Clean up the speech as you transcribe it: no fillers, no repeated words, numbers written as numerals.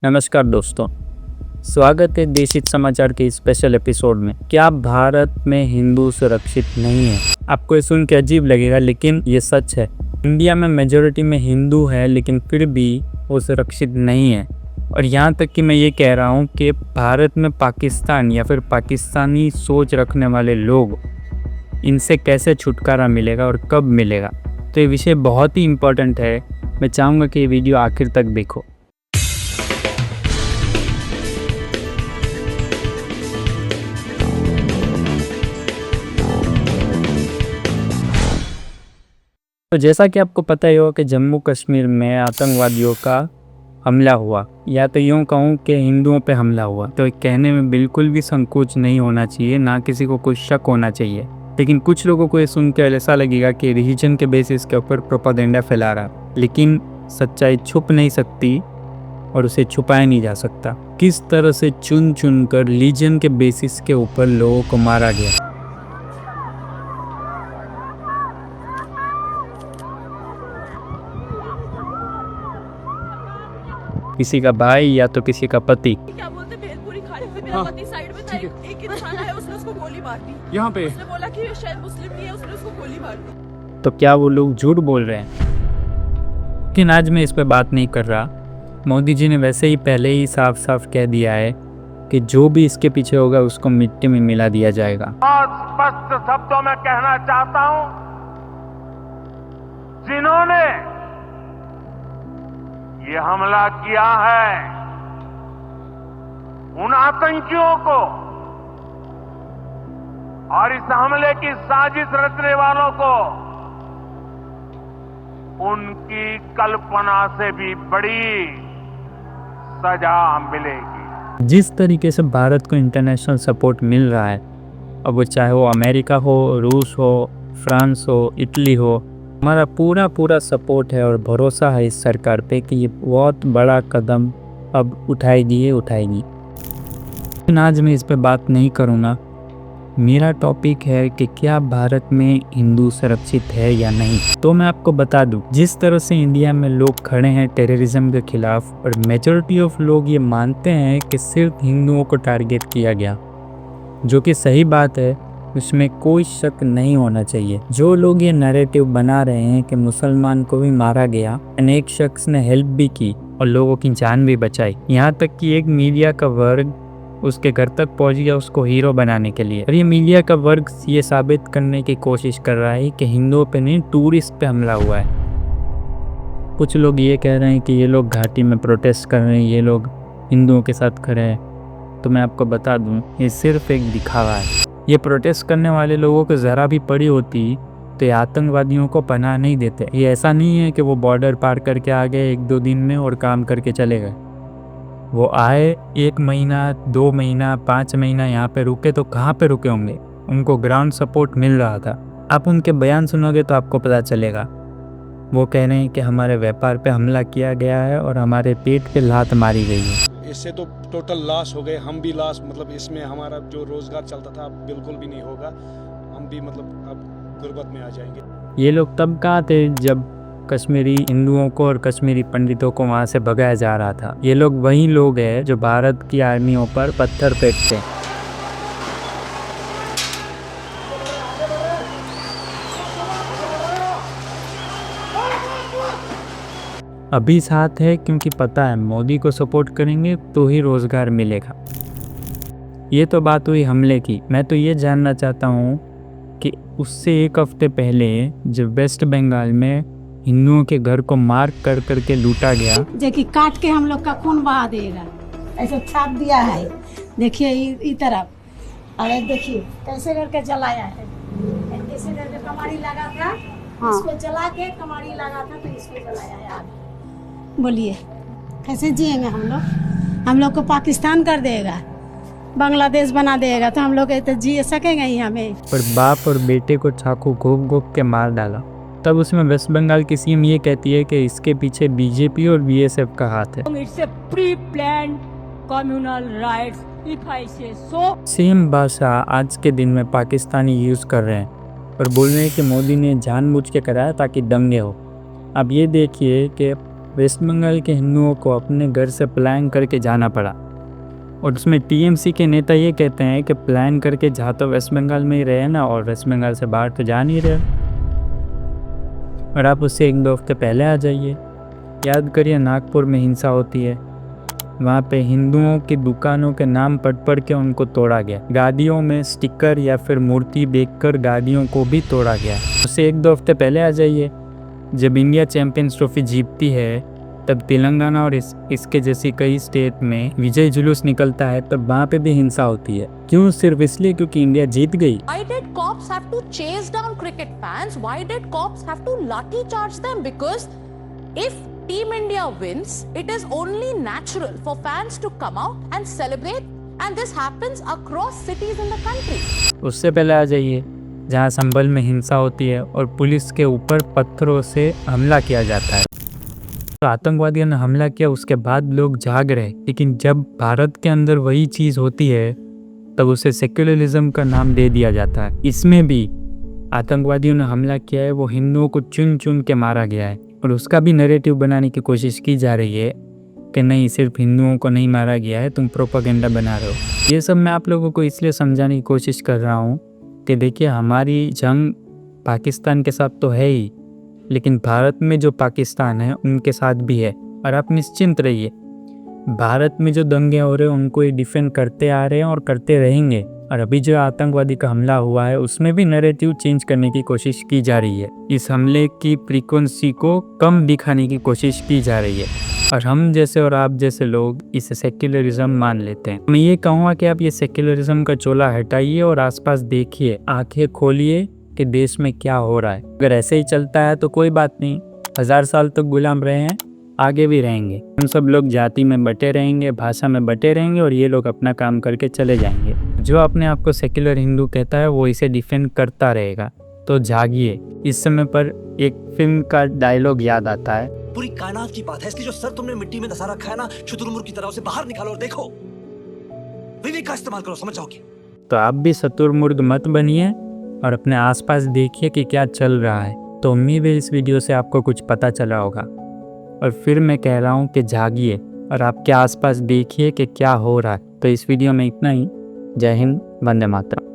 नमस्कार दोस्तों, स्वागत है देशित समाचार के स्पेशल एपिसोड में। क्या भारत में हिंदू सुरक्षित नहीं है? आपको ये सुन के अजीब लगेगा, लेकिन ये सच है। इंडिया में मेजॉरिटी में हिंदू है, लेकिन फिर भी वो सुरक्षित नहीं है। और यहाँ तक कि मैं ये कह रहा हूँ कि भारत में पाकिस्तान या फिर पाकिस्तानी सोच रखने वाले लोग, इनसे कैसे छुटकारा मिलेगा और कब मिलेगा। तो ये विषय बहुत ही इम्पोर्टेंट है। मैं चाहूँगा कि ये वीडियो आखिर तक देखो। तो जैसा कि आपको पता ही हो कि जम्मू कश्मीर में आतंकवादियों का हमला हुआ, या तो यूँ कहूँ कि हिंदुओं पे हमला हुआ। तो ये कहने में बिल्कुल भी संकोच नहीं होना चाहिए, ना किसी को कोई शक होना चाहिए। लेकिन कुछ लोगों को ये सुन के ऐसा लगेगा कि रिलीजन के बेसिस के ऊपर प्रोपागेंडा फैला रहा, लेकिन सच्चाई छुप नहीं सकती और उसे छुपाया नहीं जा सकता। किस तरह से चुन चुन कर रिलीजन के बेसिस के ऊपर लोगों को मारा गया। किसी का भाई या तो किसी का पति। क्या बोलते भेलपुरी खा रहे थे, मेरा पति साइड में था, एक इंसान आया, उसने उसको गोली मार दी। यहाँ पे उसने बोला कि ये शायद मुस्लिम नहीं है, उसने उसको गोली मार दी। तो क्या वो लोग झूठ बोल रहे हैं? लेकिन आज मैं इस पर बात नहीं कर रहा। मोदी जी ने वैसे ही पहले ही साफ साफ कह दिया है कि जो भी इसके पीछे होगा उसको मिट्टी में मिला दिया जाएगा। बहुत स्पष्ट शब्दों में कहना चाहता हूं, जिन्होंने ये हमला किया है, उन आतंकियों को और इस हमले की साजिश रचने वालों को उनकी कल्पना से भी बड़ी सजा मिलेगी। जिस तरीके से भारत को इंटरनेशनल सपोर्ट मिल रहा है, अब वो चाहे वो अमेरिका हो, रूस हो, फ्रांस हो, इटली हो, हमारा पूरा सपोर्ट है और भरोसा है इस सरकार पे कि ये बहुत बड़ा कदम अब उठाएगी। लेकिन आज मैं इस पे बात नहीं करूँगा। मेरा टॉपिक है कि क्या भारत में हिंदू सुरक्षित है या नहीं। तो मैं आपको बता दूं, जिस तरह से इंडिया में लोग खड़े हैं टेररिज्म के खिलाफ, और मेजॉरिटी ऑफ लोग ये मानते हैं कि सिर्फ हिंदुओं को टारगेट किया गया, जो कि सही बात है, उसमें कोई शक नहीं होना चाहिए। जो लोग ये नैरेटिव बना रहे हैं कि मुसलमान को भी मारा गया, अनेक शख्स ने हेल्प भी की और लोगों की जान भी बचाई, यहाँ तक कि एक मीडिया का वर्ग उसके घर तक पहुंच गया उसको हीरो बनाने के लिए। और ये मीडिया का वर्ग ये साबित करने की कोशिश कर रहा है कि हिंदुओं पे नहीं, टूरिस्ट पे हमला हुआ है। कुछ लोग ये कह रहे हैं कि ये लोग घाटी में प्रोटेस्ट कर रहे हैं, ये लोग हिंदुओं के साथ खड़े हैं। तो मैं आपको बता दूं, ये सिर्फ एक दिखावा है। ये प्रोटेस्ट करने वाले लोगों को ज़रा भी पड़ी होती तो ये आतंकवादियों को पनाह नहीं देते। ये ऐसा नहीं है कि वो बॉर्डर पार करके आ गए 1-2 दिन में और काम करके चले गए। वो आए 1 महीना, 2 महीना, 5 महीना यहाँ पे रुके, तो कहाँ पे रुके होंगे? उनको ग्राउंड सपोर्ट मिल रहा था। आप उनके बयान सुनोगे तो आपको पता चलेगा। वो कह रहे हैं कि हमारे व्यापार पे हमला किया गया है और हमारे पेट पे लात मारी गई है। इससे तो टोटल लॉस हो गए, हम भी लॉस, मतलब इसमें हमारा जो रोजगार चलता था अब बिल्कुल भी नहीं होगा। हम भी मतलब अब गुर्बत में आ जाएंगे। ये लोग तब कहाँ थे जब कश्मीरी हिंदुओं को और कश्मीरी पंडितों को वहाँ से भगाया जा रहा था। ये लोग वही लोग हैं जो भारत की आर्मियों पर पत्थर फेंकते हैं। अभी साथ है क्योंकि पता है मोदी को सपोर्ट करेंगे तो ही रोजगार मिलेगा। ये तो बात हुई हमले की। मैं तो ये जानना चाहता हूँ कि उससे 1 हफ्ते पहले जब वेस्ट बंगाल में हिंदुओं के घर को मार कर करके लूटा गया, जो कि काट के हम लोग का खून बहा देगा, ऐसे छाप दिया है। देखिए इस तरफ, अरे देखिए कैसे करके जलाया है, ऐसे करके कमारी लगा था, इसको जला के कमारी लगा था, तो इसको जलाया है आगे। बोलिए कैसे जिएंगे हम लोग को पाकिस्तान कर देगा, बांग्लादेश बना देगा, तो हम लोग तो जी सकेंगे यहाँ में। पर बाप और बेटे को चाकू घोप के मार डाला। तब उसमें वेस्ट बंगाल की सीएम ये कहती है कि इसके पीछे बीजेपी और बीएसएफ का हाथ है। It's a pre-planned communal riots, if I say so. Same भाषा आज के दिन में पाकिस्तानी यूज़ कर रहे हैं और बोल रहे हैं कि मोदी ने जानबूझ के कराया ताकि दंगे हो। अब ये देखिए कि वेस्ट बंगाल के हिंदुओं को अपने घर से प्लान करके जाना पड़ा। और उसमें टीएमसी के नेता ये कहते हैं कि प्लान करके जा तो वेस्ट बंगाल में ही रहे ना, और वेस्ट बंगाल से बाहर तो जा नहीं रहे। और आप उससे 1-2 हफ्ते पहले आ जाइए। याद करिए नागपुर में हिंसा होती है, वहाँ पे हिंदुओं की दुकानों के नाम पढ़ के उनको तोड़ा गया। गाड़ियों में स्टिकर या फिर मूर्ति देखकर गाड़ियों को भी तोड़ा गया। उससे 1-2 हफ्ते पहले आ जाइए। जब इंडिया चैंपियंस ट्रॉफी जीतती है तब तेलंगाना और इसके जैसी कई स्टेट में विजय जुलूस निकलता है, तब वहाँ पे भी हिंसा होती है। क्यों? सिर्फ इसलिए क्योंकि इंडिया जीत गई। Why did cops have to chase down cricket fans? Why did cops have to lathi charge them? Because if Team India wins, it is only natural for fans to come out and celebrate, and this happens across cities in the country. उससे पहले आ जाइए जहाँ संभल में हिंसा होती है और police के ऊपर पत्थरों से हमला किया जाता है। तो आतंकवादियों ने हमला किया, उसके बाद लोग जाग रहे। लेकिन जब भारत के अंदर वही चीज़ होती है तब उसे सेक्युलरिज्म का नाम दे दिया जाता है। इसमें भी आतंकवादियों ने हमला किया है, वो हिंदुओं को चुन चुन के मारा गया है, और उसका भी नैरेटिव बनाने की कोशिश की जा रही है कि नहीं, सिर्फ हिंदुओं को नहीं मारा गया है, तुम प्रोपेगेंडा बना रहे हो। ये सब मैं आप लोगों को इसलिए समझाने की कोशिश कर रहा हूँ कि देखिए, हमारी जंग पाकिस्तान के साथ तो है ही, लेकिन भारत में जो पाकिस्तान है उनके साथ भी है। और आप निश्चिंत रहिए, भारत में जो दंगे हो रहे हैं उनको ये डिफेंड करते आ रहे हैं और करते रहेंगे। और अभी जो आतंकवादी का हमला हुआ है उसमें भी नैरेटिव चेंज करने की कोशिश की जा रही है। इस हमले की फ्रीक्वेंसी को कम दिखाने की कोशिश की जा रही है, और हम जैसे और आप जैसे लोग इसे सेक्युलरिज्म मान लेते हैं। मैं ये कहूँगा कि आप ये सेक्युलरिज्म का चोला हटाइए और आसपास देखिए, आंखें खोलिए कि देश में क्या हो रहा है। अगर ऐसे ही चलता है तो कोई बात नहीं, 1000 साल तक गुलाम रहे हैं, आगे भी रहेंगे। हम सब लोग जाति में बटे रहेंगे, भाषा में बटे रहेंगे, और ये लोग अपना काम करके चले जाएंगे। जो अपने आप को सेक्युलर हिंदू कहता है वो इसे डिफेंड करता रहेगा। तो जागिए। इस समय पर एक फिल्म का डायलॉग याद आता है, पूरी कायनात की बात है, इसलिए जो सर तुमने मिट्टी में दसा रखा है ना, शुतुरमुर्ग की तरह उसे बाहर निकालो और देखो, विवेक का इस्तेमाल करो, समझ जाओगे। तो आप भी शुतुरमुर्ग मत बनिए और अपने आसपास देखिए कि क्या चल रहा है। तो उम्मीद है इस वीडियो से आपको कुछ पता चला होगा। और फिर मैं कह रहा हूँ कि जागिए और आपके आसपास देखिए कि क्या हो रहा है। तो इस वीडियो में इतना ही। जय हिंद, वंदे मातरम।